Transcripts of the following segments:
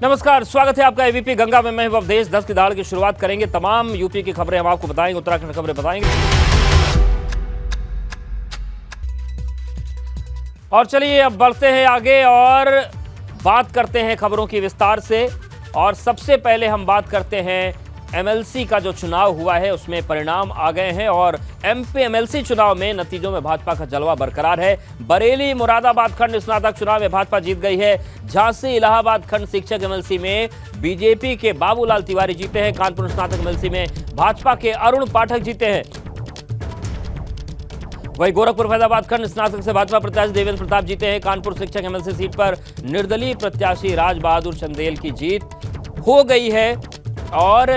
नमस्कार, स्वागत है आपका एबीपी गंगा में। मैं हूं अवधेश। 10 की दाड़ की शुरुआत करेंगे। तमाम यूपी की खबरें हम आपको बताएंगे, उत्तराखंड खबरें बताएंगे। और चलिए अब बढ़ते हैं आगे और बात करते हैं खबरों की विस्तार से। और सबसे पहले हम बात करते हैं एमएलसी का जो चुनाव हुआ है उसमें परिणाम आ गए हैं और एमपी एमएलसी चुनाव में नतीजों में भाजपा का जलवा बरकरार है। बरेली मुरादाबाद खंड स्नातक चुनाव में भाजपा जीत गई है। झांसी इलाहाबाद खंड शिक्षक एमएलसी में बीजेपी के बाबूलाल तिवारी जीते हैं। कानपुर स्नातक एमएलसी में भाजपा के अरुण पाठक जीते हैं। वहीं गोरखपुर फैजाबाद खंड स्नातक से भाजपा प्रत्याशी देवेंद्र प्रताप जीते हैं। कानपुर शिक्षक एमएलसी सीट पर निर्दलीय प्रत्याशी राज बहादुर चंदेल की जीत हो गई है और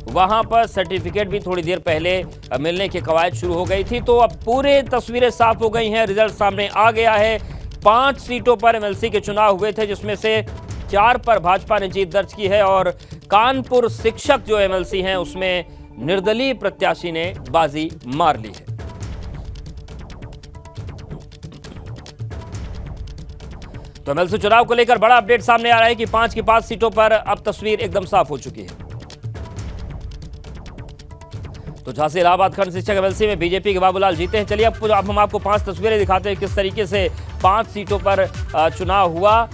वहां पर सर्टिफिकेट भी थोड़ी देर पहले मिलने की कवायद शुरू हो गई थी। तो अब पूरे तस्वीरें साफ हो गई हैं, रिजल्ट सामने आ गया है। 5 सीटों पर एमएलसी के चुनाव हुए थे जिसमें से 4 पर भाजपा ने जीत दर्ज की है और कानपुर शिक्षक जो एमएलसी हैं उसमें निर्दलीय प्रत्याशी ने बाजी मार ली है। तो एमएलसी चुनाव को लेकर बड़ा अपडेट सामने आ रहा है कि 5 की 5 सीटों पर अब तस्वीर एकदम साफ हो चुकी है। तो झांसी इलाहाबाद खंड शिक्षक एमएलसी में बीजेपी के बाबूलाल जीते हैं। चलिए अब हम आपको 5 तस्वीरें दिखाते हैं किस तरीके से 5 सीटों पर चुनाव हुआ।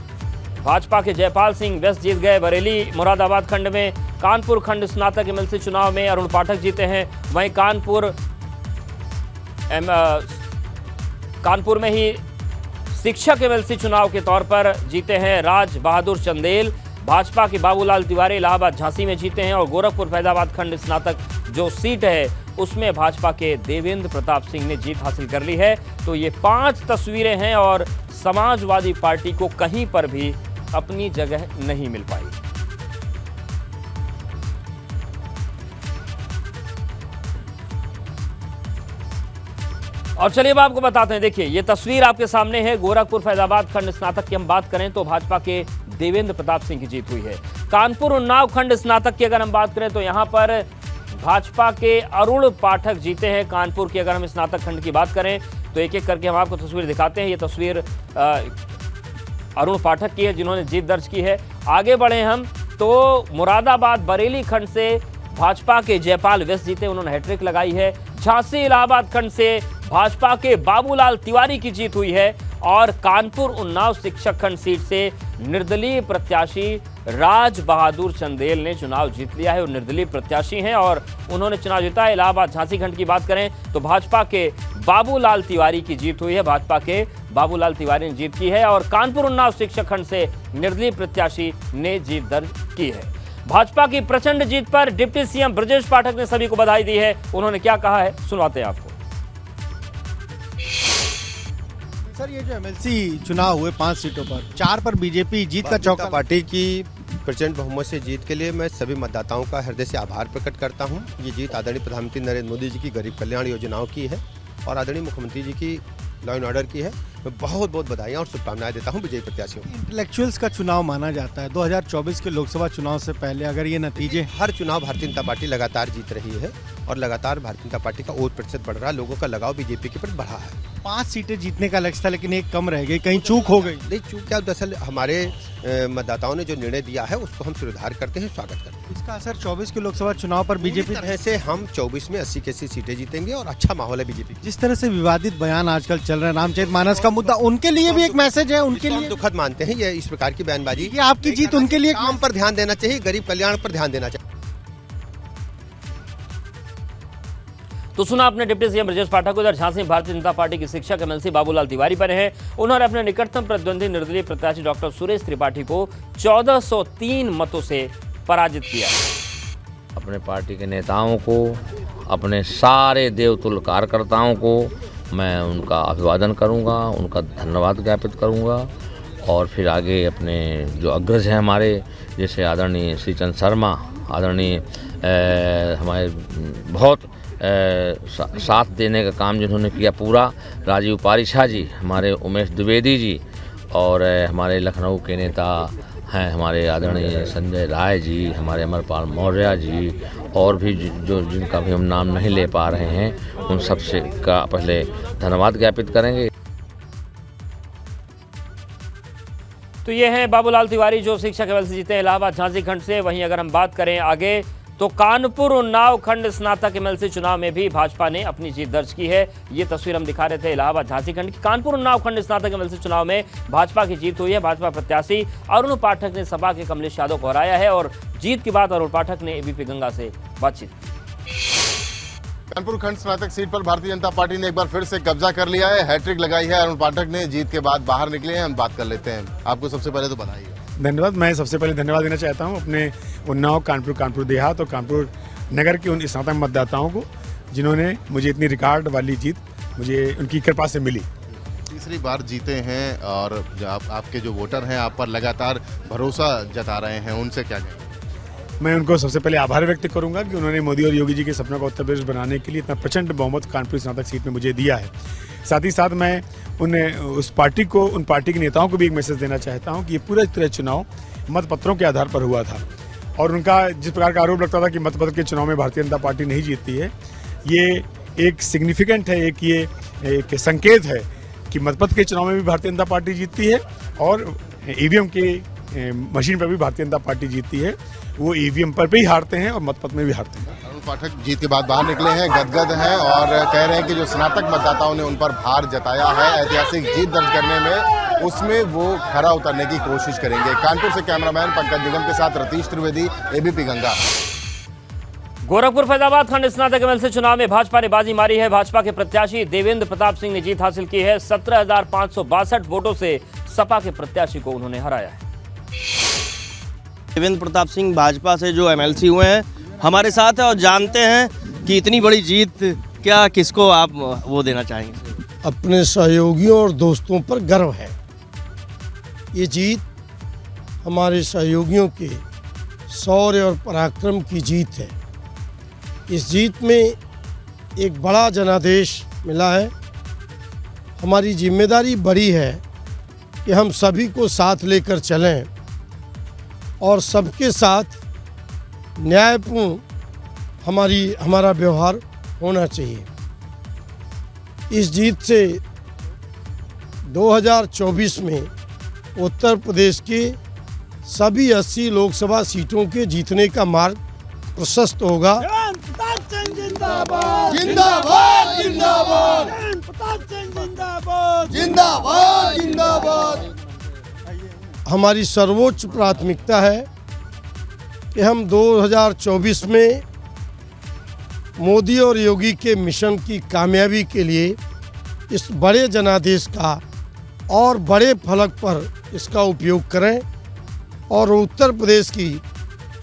भाजपा के जयपाल सिंह वेस्ट जीत गए बरेली मुरादाबाद खंड में। कानपुर खंड स्नातक एमएलसी चुनाव में अरुण पाठक जीते हैं। वहीं कानपुर में ही शिक्षक एमएलसी चुनाव के तौर पर जीते हैं राज बहादुर चंदेल। भाजपा के बाबूलाल तिवारी इलाहाबाद झांसी में जीते हैं और गोरखपुर फैजाबाद खंड स्नातक जो सीट है उसमें भाजपा के देवेंद्र प्रताप सिंह ने जीत हासिल कर ली है। तो ये 5 तस्वीरें हैं और समाजवादी पार्टी को कहीं पर भी अपनी जगह नहीं मिल पाई। और चलिए अब आपको बताते हैं, देखिए ये तस्वीर आपके सामने है। गोरखपुर फैजाबाद खंड स्नातक की हम बात करें तो भाजपा के देवेंद्र प्रताप सिंह की जीत हुई है। कानपुर उन्नाव खंड स्नातक की अगर हम बात करें तो यहां पर भाजपा के अरुण पाठक जीते हैं। कानपुर की अगर हम स्नातक खंड की बात करें तो एक एक करके हम आपको तस्वीर दिखाते हैं। ये तस्वीर अरुण पाठक की है जिन्होंने जीत दर्ज की है। आगे बढ़े हम तो मुरादाबाद बरेली खंड से भाजपा के जयपाल वेस्ट जीते, उन्होंने हैट्रिक लगाई है। झांसी इलाहाबाद खंड से भाजपा के बाबूलाल तिवारी की जीत हुई है और कानपुर उन्नाव शिक्षक खंड सीट से निर्दलीय प्रत्याशी राज बहादुर चंदेल ने चुनाव जीत लिया है। वो निर्दलीय प्रत्याशी हैं और उन्होंने चुनाव जीता है। इलाहाबाद झांसी खंड की बात करें तो भाजपा के बाबूलाल तिवारी की जीत हुई है। भाजपा के बाबूलाल तिवारी ने जीत की है और कानपुर उन्नाव शिक्षक खंड से निर्दलीय प्रत्याशी ने जीत दर्ज की है। भाजपा की प्रचंड जीत पर डिप्टी सीएम ब्रजेश पाठक ने सभी को बधाई दी है। उन्होंने क्या कहा है सुनवाते हैं आपको। सर, ये जो एमएलसी चुनाव हुए 5 सीटों पर 4 पर बीजेपी जीत का चौका। पार्टी की प्रचंड बहुमत से जीत के लिए मैं सभी मतदाताओं का हृदय से आभार प्रकट करता हूं। ये जीत आदरणीय प्रधानमंत्री नरेंद्र मोदी जी की गरीब कल्याण योजनाओं की है और आदरणीय मुख्यमंत्री जी की लॉ एंड ऑर्डर की है। मैं बहुत बहुत बधाइयाँ और शुभकामनाएं देता हूं विजयी प्रत्याशियों को। इंटेलेक्चुअल्स का चुनाव माना जाता है। 2024 के लोकसभा चुनाव से पहले अगर ये नतीजे, हर चुनाव भारतीय जनता पार्टी लगातार जीत रही है और लगातार भारतीय जनता पार्टी का वोट प्रतिशत बढ़ रहा है। लोगों का लगाव बीजेपी के प्रति बढ़ा है। 5 सीटें जीतने का लक्ष्य था लेकिन एक कम रह गई, कहीं चूक हो गई। नहीं, चूक क्या, दरअसल हमारे मतदाताओं ने जो निर्णय दिया है उसको हम सुधार करते हैं, स्वागत करते हैं। इसका असर 24 के लोकसभा चुनाव पर बीजेपी तरह से हम 24 में 80 की 80 सीटें जीतेंगे और अच्छा माहौल है बीजेपी। जिस तरह से विवादित बयान आजकल चल रहे हैं, रामचरितमानस का मुद्दा, उनके लिए भी एक मैसेज है। उनके लिए दुखद मानते हैं ये इस प्रकार की बयानबाजी। ये आपकी जीत उनके लिए काम पर ध्यान देना चाहिए, गरीब कल्याण पर ध्यान देना चाहिए। तो सुना आपने डिप्टी सीएम ब्रजेश पाठक को। इधर झांसी में भारतीय जनता पार्टी के शिक्षक एमएलसी बाबूलाल तिवारी पर हैं। उन्होंने अपने निकटतम प्रतिद्वंदी निर्दलीय प्रत्याशी डॉक्टर सुरेश त्रिपाठी को 1403 मतों से पराजित किया। अपने पार्टी के नेताओं को, अपने सारे देवतुल्य कार्यकर्ताओं को मैं उनका अभिवादन करूंगा, उनका धन्यवाद ज्ञापित करूंगा और फिर आगे अपने जो अग्रज हैं हमारे, जैसे आदरणीय श्रीचंद शर्मा, आदरणीय हमारे बहुत साथ देने का काम जिन्होंने किया पूरा, राजीव पारिछा जी, हमारे उमेश द्विवेदी जी और हमारे लखनऊ के नेता हैं हमारे आदरणीय संजय राय जी, हमारे अमरपाल मौर्य जी और भी जो जिनका भी हम नाम नहीं ले पा रहे हैं, उन सब से का पहले धन्यवाद ज्ञापित करेंगे। तो ये हैं बाबूलाल तिवारी जो शिक्षक एमएलसी जीते हैं इलाहाबाद झांसी खंड से। वहीं अगर हम बात करें आगे तो कानपुर उन्नाव खंड स्नातक एमएलसी चुनाव में भी भाजपा ने अपनी जीत दर्ज की है। ये तस्वीर हम दिखा रहे थे इलाहाबाद झांसी खंड की। कानपुर उन्नाव खंड स्नातक एमएलसी चुनाव में भाजपा की जीत हुई है। भाजपा प्रत्याशी अरुण पाठक ने सपा के कमलेश यादव को हराया है और जीत के बाद अरुण पाठक ने एबीपी गंगा से बातचीत की। कानपुर खंड स्नातक सीट पर भारतीय जनता पार्टी ने एक बार फिर से कब्जा कर लिया है। हैट्रिक लगाई है अरुण पाठक ने। जीत के बाद बाहर निकले हैं, हम बात कर लेते हैं। आपको सबसे पहले तो बधाई है। धन्यवाद। मैं सबसे पहले धन्यवाद देना चाहता हूं अपने उन्नाव, कानपुर देहात और कानपुर नगर के उन स्नातक मतदाताओं को जिन्होंने मुझे इतनी रिकॉर्ड वाली जीत मुझे उनकी कृपा से मिली। तीसरी बार जीते हैं और आपके जो वोटर हैं आप पर लगातार भरोसा जता रहे हैं, उनसे क्या कहेंगे? मैं उनको सबसे पहले आभार व्यक्त करूंगा कि उन्होंने मोदी और योगी जी के सपनों का उत्तर प्रदेश बनाने के लिए इतना प्रचंड बहुमत कानपुर स्नातक सीट में मुझे दिया है। साथ ही साथ मैं उन पार्टी के नेताओं को भी एक मैसेज देना चाहता हूं कि ये पूरा तरह चुनाव मतपत्रों के आधार पर हुआ था और उनका जिस प्रकार का आरोप लगता था कि मतपत्र के चुनाव में भारतीय जनता पार्टी नहीं जीतती है, ये एक सिग्निफिकेंट है, एक संकेत है कि मतपत्र के चुनाव में भी भारतीय जनता पार्टी जीतती है और ईवीएम के मशीन पर भी भारतीय जनता पार्टी जीतती है। वो ईवीएम पर भी हारते हैं और मतपत्र में भी हारते हैं। अरुण पाठक जीत के बाद बाहर निकले हैं, गदगद हैं और कह रहे हैं कि जो स्नातक मतदाताओं ने उन पर भार जताया है ऐतिहासिक जीत दर्ज करने में, उसमें वो खरा उतरने की कोशिश करेंगे। कानपुर से कैमरामैन पंकज निगम के साथ रतीश त्रिवेदी, एबीपी गंगा। गोरखपुर फैजाबाद खंड स्नातक एमएलसी चुनाव में भाजपा ने बाजी मारी है। भाजपा के प्रत्याशी देवेंद्र प्रताप सिंह ने जीत हासिल की है। 17,562 वोटों से सपा के प्रत्याशी को उन्होंने हराया है। देवेंद्र प्रताप सिंह भाजपा से जो एमएलसी हुए हैं हमारे साथ है और जानते हैं कि इतनी बड़ी जीत क्या किसको आप वो देना चाहेंगे? अपने सहयोगियों और दोस्तों पर गर्व है। ये जीत हमारे सहयोगियों के शौर्य और पराक्रम की जीत है। इस जीत में एक बड़ा जनादेश मिला है। हमारी जिम्मेदारी बड़ी है कि हम सभी को साथ लेकर चलें और सबके साथ न्यायपूर्ण हमारा व्यवहार होना चाहिए। इस जीत से 2024 में उत्तर प्रदेश के सभी 80 लोकसभा सीटों के जीतने का मार्ग प्रशस्त होगा। जिंदाबाद जिंदाबाद जिंदाबाद जिंदाबाद जिंदाबाद। हमारी सर्वोच्च प्राथमिकता है कि हम 2024 में मोदी और योगी के मिशन की कामयाबी के लिए इस बड़े जनादेश का और बड़े फलक पर इसका उपयोग करें और उत्तर प्रदेश की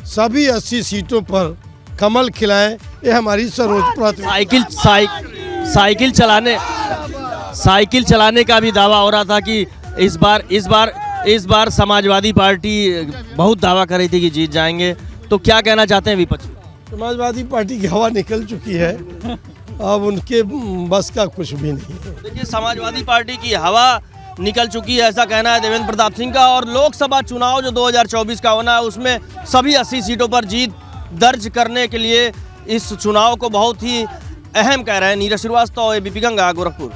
सभी 80 सीटों पर कमल खिलाएं। ये हमारी सर्वोच्च प्राथमिकता। साइकिल चलाने का भी दावा हो रहा था कि इस बार समाजवादी पार्टी बहुत दावा कर रही थी कि जीत जाएंगे, तो क्या कहना चाहते हैं विपक्ष? समाजवादी पार्टी की हवा निकल चुकी है, अब उनके बस का कुछ भी नहीं है। देखिए, समाजवादी पार्टी की हवा निकल चुकी है ऐसा कहना है देवेंद्र प्रताप सिंह का। और लोकसभा चुनाव जो 2024 का होना है उसमें सभी 80 सीटों पर जीत दर्ज करने के लिए इस चुनाव को बहुत ही अहम कह रहे हैं। नीरज श्रीवास्तव, एबीपी गंगा, गोरखपुर।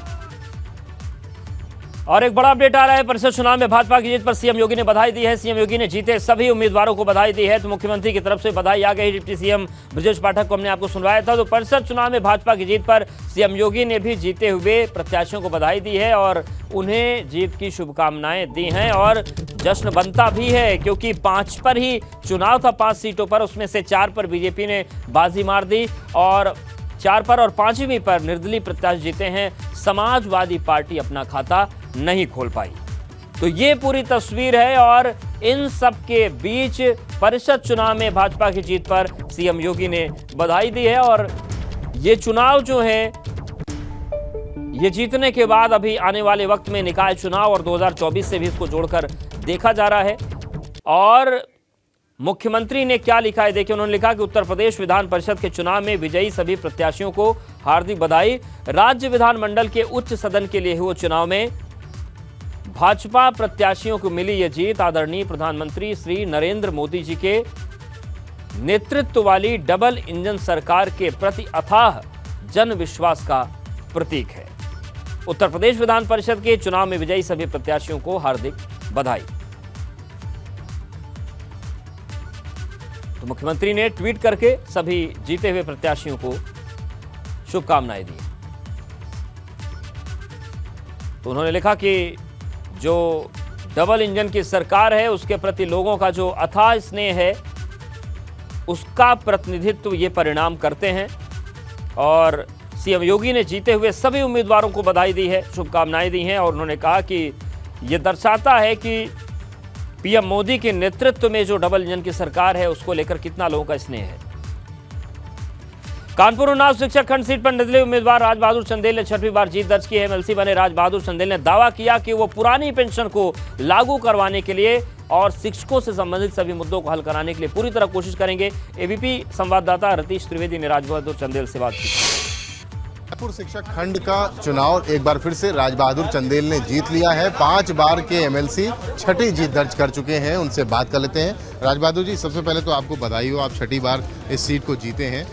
और एक बड़ा अपडेट आ रहा है। परिषद चुनाव में भाजपा की जीत पर सीएम योगी ने बधाई दी है। सीएम योगी ने जीते सभी उम्मीदवारों को बधाई दी है। तो मुख्यमंत्री की तरफ से बधाई आ गई। डिप्टी सीएम ब्रजेश पाठक को हमने आपको सुनवाया था। तो परिषद चुनाव में भाजपा की जीत पर सीएम योगी ने भी जीते हुए प्रत्याशियों को बधाई दी है और उन्हें जीत की शुभकामनाएं दी हैं। और जश्न बनता भी है क्योंकि 5 पर ही चुनाव था, 5 सीटों पर, उसमें से 4 पर बीजेपी ने बाजी मार दी और 4 पर और 5वीं पर निर्दलीय प्रत्याशी जीते हैं। समाजवादी पार्टी अपना खाता नहीं खोल पाई। तो ये पूरी तस्वीर है और इन सब के बीच परिषद चुनाव में भाजपा की जीत पर सीएम योगी ने बधाई दी है। और ये चुनाव जो है ये जीतने के बाद अभी आने वाले वक्त में निकाय चुनाव और 2024 से भी इसको जोड़कर देखा जा रहा है। और मुख्यमंत्री ने क्या लिखा है देखिए। उन्होंने लिखा कि उत्तर प्रदेश विधान परिषद के चुनाव में विजयी सभी प्रत्याशियों को हार्दिक बधाई। राज्य विधानमंडल के उच्च सदन के लिए हुए चुनाव में भाजपा प्रत्याशियों को मिली यह जीत आदरणीय प्रधानमंत्री श्री नरेंद्र मोदी जी के नेतृत्व वाली डबल इंजन सरकार के प्रति अथाह जन विश्वास का प्रतीक है। उत्तर प्रदेश विधान परिषद के चुनाव में विजयी सभी प्रत्याशियों को हार्दिक बधाई। तो मुख्यमंत्री ने ट्वीट करके सभी जीते हुए प्रत्याशियों को शुभकामनाएं दी। तो उन्होंने लिखा कि जो डबल इंजन की सरकार है उसके प्रति लोगों का जो अथाह स्नेह है उसका प्रतिनिधित्व ये परिणाम करते हैं। और सीएम योगी ने जीते हुए सभी उम्मीदवारों को बधाई दी है, शुभकामनाएं दी हैं और उन्होंने कहा कि ये दर्शाता है कि पीएम मोदी के नेतृत्व में जो डबल इंजन की सरकार है उसको लेकर कितना लोगों का स्नेह है। कानपुर उन्नाव शिक्षक खंड सीट पर निर्दलीय उम्मीदवार राज बहादुर चंदेल ने 6वीं बार जीत दर्ज की है। एमएलसी बने राज बहादुर चंदेल ने दावा किया कि वो पुरानी पेंशन को लागू करवाने के लिए और शिक्षकों से संबंधित सभी मुद्दों को हल कराने के लिए पूरी तरह कोशिश करेंगे। एबीपी संवाददाता रतीश त्रिवेदी ने राज बहादुर चंदेल से बात की। कानपुर शिक्षक खंड का चुनाव एक बार फिर से राज बहादुर चंदेल ने जीत लिया है। 5 बार के एमएलसी 6ठी जीत दर्ज कर चुके हैं। उनसे बात कर लेते हैं। राज बहादुर जी, सबसे पहले तो आपको बधाई हो, आप 6ठी बार इस सीट को जीते हैं।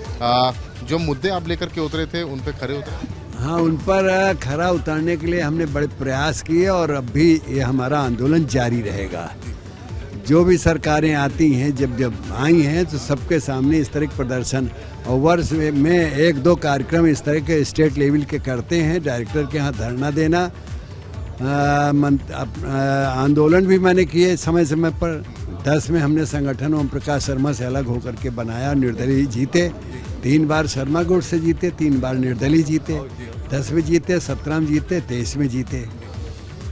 जो मुद्दे आप लेकर के उतरे थे उन पे खरे उतरे? हाँ, उन पर खरा उतारने के लिए हमने बड़े प्रयास किए और अब भी ये हमारा आंदोलन जारी रहेगा। जो भी सरकारें आती हैं, जब आई हैं तो सबके सामने इस तरह के प्रदर्शन और वर्ष में 1-2 कार्यक्रम इस तरह के स्टेट लेवल के करते हैं। डायरेक्टर के यहाँ धरना देना, आंदोलन भी मैंने किए समय समय पर। 10 में हमने संगठन ओम प्रकाश शर्मा से अलग होकर के बनाया, निर्दलीय जीते। 3 बार शर्मा गुट से जीते, 3 बार निर्दलीय जीते, 10 में जीते, 17 में जीते, 23 में जीते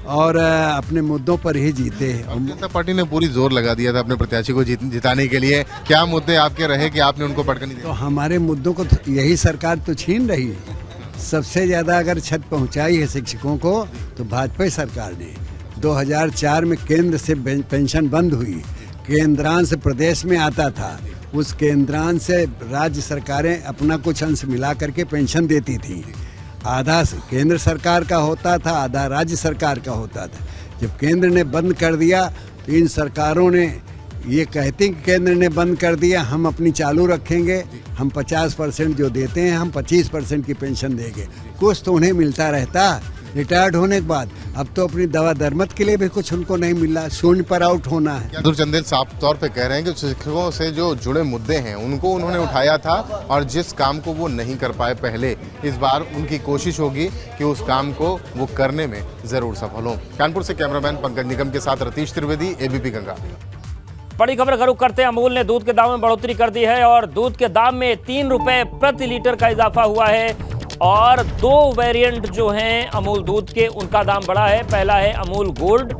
और अपने मुद्दों पर ही जीते। जनता पार्टी ने पूरी जोर लगा दिया था अपने प्रत्याशी को जिताने के लिए। क्या मुद्दे आपके रहे कि आपने उनको पटक नहीं दिया? तो हमारे मुद्दों को यही सरकार तो छीन रही है। सबसे ज़्यादा अगर छत पहुंचाई है शिक्षकों को तो भाजपा सरकार ने। 2004 में केंद्र से पेंशन बंद हुई, केंद्रांश प्रदेश में आता था, उस केंद्रांश से राज्य सरकारें अपना कुछ अंश मिला करके पेंशन देती थी। आधा केंद्र सरकार का होता था, आधा राज्य सरकार का होता था। जब केंद्र ने बंद कर दिया तो इन सरकारों ने ये कहते हैं कि केंद्र ने बंद कर दिया, हम अपनी चालू रखेंगे, हम 50% जो देते हैं हम 25% की पेंशन देंगे। कुछ तो उन्हें मिलता रहता रिटायर्ड होने के बाद। अब तो अपनी दवा दरमत के लिए भी कुछ उनको नहीं मिला, शून्य पर आउट होना है। बहादुर चंदेल साफ तौर पे कह रहे हैं कि शिक्षकों से जो जुड़े मुद्दे हैं उनको उन्होंने उठाया था और जिस काम को वो नहीं कर पाए पहले, इस बार उनकी कोशिश होगी कि उस काम को वो करने में जरूर सफल हों। कानपुर से कैमरामैन पंकज निगम के साथ रतीश त्रिवेदी, एबीपी गंगा। बड़ी खबर का रुख करते हैं। अमूल ने दूध के दाम में बढ़ोतरी कर दी है और दूध के दाम में 3 रुपए प्रति लीटर का इजाफा हुआ है और 2 वेरिएंट जो हैं अमूल दूध के उनका दाम बढ़ा है। पहला है अमूल गोल्ड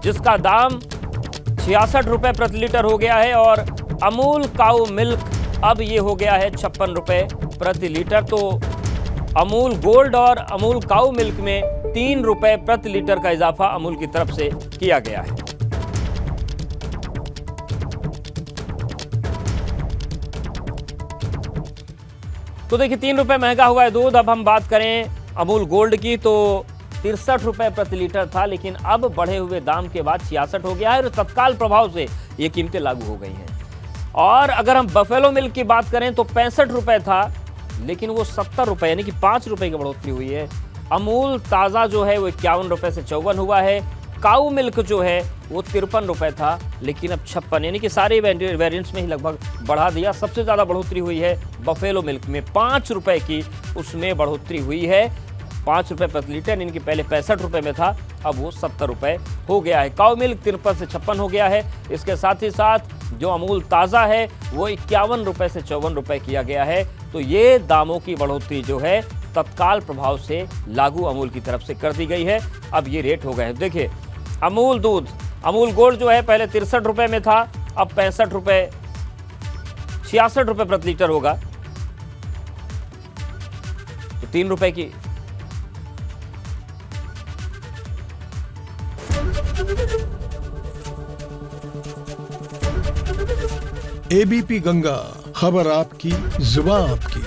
जिसका दाम 66 रुपए प्रति लीटर हो गया है और अमूल काऊ मिल्क अब ये हो गया है 56 रुपए प्रति लीटर। तो अमूल गोल्ड और अमूल काऊ मिल्क में 3 रुपए प्रति लीटर का इजाफा अमूल की तरफ से किया गया है। तो देखिए 3 रुपए महंगा हुआ है दूध। अब हम बात करें अमूल गोल्ड की तो 63 रुपए प्रति लीटर था, लेकिन अब बढ़े हुए दाम के बाद 66 हो गया है और तत्काल प्रभाव से ये कीमतें लागू हो गई हैं। और अगर हम बफेलो मिल्क की बात करें तो 65 रुपए था, लेकिन वो 70 रुपए यानी कि 5 रुपए की बढ़ोतरी हुई है। अमूल ताज़ा जो है वो 51 रुपए से 54 हुआ है। काऊ मिल्क जो है वो 53 रुपए था, लेकिन अब 56, यानी कि सारे वेरिएंट्स में ही लगभग बढ़ा दिया। सबसे ज़्यादा बढ़ोतरी हुई है बफेलो मिल्क में, 5 रुपए की उसमें बढ़ोतरी हुई है। 5 रुपए प्रति लीटर, यानी कि पहले 65 रुपए में था, अब वो 70 रुपए हो गया है। काऊ मिल्क 53 से 56 हो गया है। इसके साथ ही साथ जो अमूल ताज़ा है वो 51 रुपए से 54 रुपए किया गया है। तो ये दामों की बढ़ोतरी जो है तत्काल प्रभाव से लागू अमूल की तरफ से कर दी गई है। अब ये रेट हो गए हैं। देखिए अमूल दूध, अमूल गोल्ड जो है पहले 63 रुपए में था, अब 65 रुपए 66 रुपए प्रति लीटर होगा। तो 3 रुपए की एबीपी गंगा, खबर आपकी, जुबान आपकी।